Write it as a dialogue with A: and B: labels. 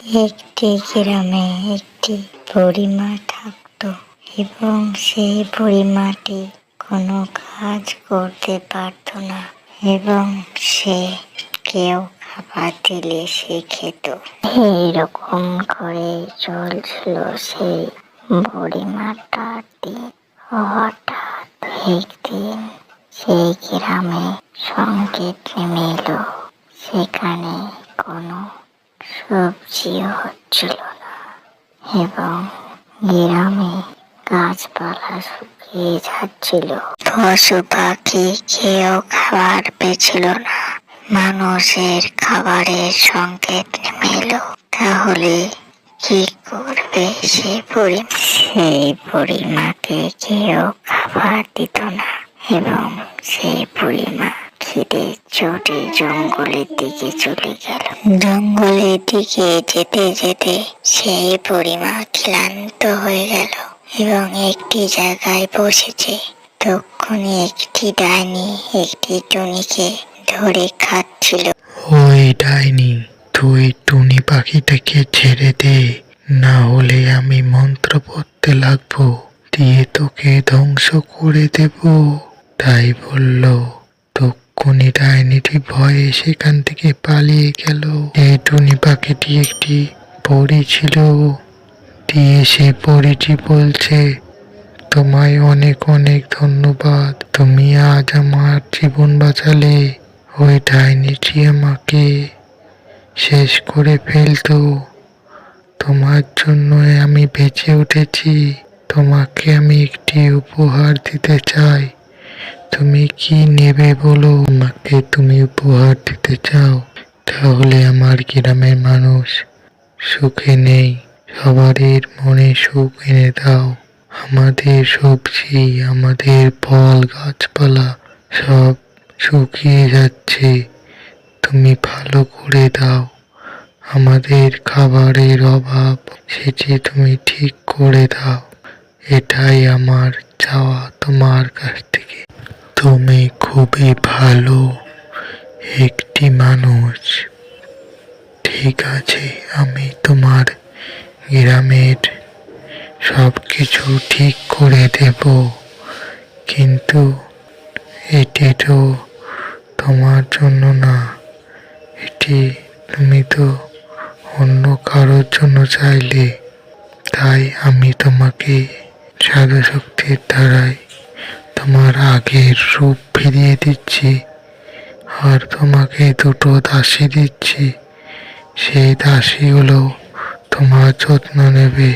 A: একটি গ্রামে একটি বুড়িমা থাকতো এবং সেই বুড়িমাটি কোনো কাজ করতে পারত না এবং সে কেউ খাবার দিলে সে খেত। এইরকম করে চলছিল সেই বুড়িমাটার দিন। হঠাৎ একদিন সেই গ্রামে সংকেত নেমে এলো, সেখানে কোনো সবজিও হচ্ছিল না এবং গ্রামে গাছপালা শুকিয়ে যাচ্ছিল। পশু পাখি কেউ খাবার পেছিল না। মানুষের খাবারের সংকেত নেমে এলো। তাহলে কি করবে সেই বুড়িমাকে কেউ খাবার দিত না এবং সেই বুড়িমা খিদে চোটে জঙ্গলের দিকে চলে গেল। জঙ্গলের দিকে যেতে যেতে সেই বুড়িমা ক্লান্ত হয়ে গেল এবং একটি জায়গায় বসেছে। তখনই একটি ডাইনি একটি টুনিকে ধরে খাচ্ছিল।
B: ওই ডাইনি, তুই টুনি পাখিটাকে ছেড়ে দে, না হলে আমি মন্ত্র পড়তে লাগবো, দিয়ে তোকে ধ্বংস করে দেব। তাই বলল। তক্ষুনি ডাইনিটি ভয়ে সেখান থেকে পালিয়ে গেল। এই টুনি পাখিটি একটি পরী ছিল। দিয়ে সে পরীটি বলছে, তোমায় অনেক অনেক ধন্যবাদ, তুমি আজ আমার জীবন বাঁচালে। ওই ডাইনিটি আমাকে শেষ করে ফেলতো, তোমার জন্যই আমি বেঁচে উঠেছি। তোমাকে আমি একটি উপহার দিতে চাই, তুমি কি নেবে বলো? আমাকে তুমি উপহার দিতে চাও? তাহলে আমার গ্রামের মানুষ সুখে নেই, সবারই মনে সুখ এনে দাও। আমাদের সবজি, আমাদের ফল গাছপালা সব শুকিয়ে যাচ্ছে, তুমি ভালো করে দাও। আমাদের খাবারের অভাব সেটি তুমি ঠিক করে দাও। এটাই আমার চাওয়া তোমার কাছ থেকে। তুমি খুবই ভালো একটি মানুষ। ঠিক আছে, আমি তোমার গ্রামের সব কিছু ঠিক করে দেব, কিন্তু এটি তো তোমার জন্য না, এটি তুমি তো অন্য কারোর জন্য চাইলে। তাই আমি তোমাকে জাদু শক্তির দ্বারাই তোমার আগের রূপ ফিরিয়ে দিচ্ছি, আর তোমাকে দুটো দাসী দিচ্ছি। সেই দাসীগুলো তোমার যত্ন নেবে।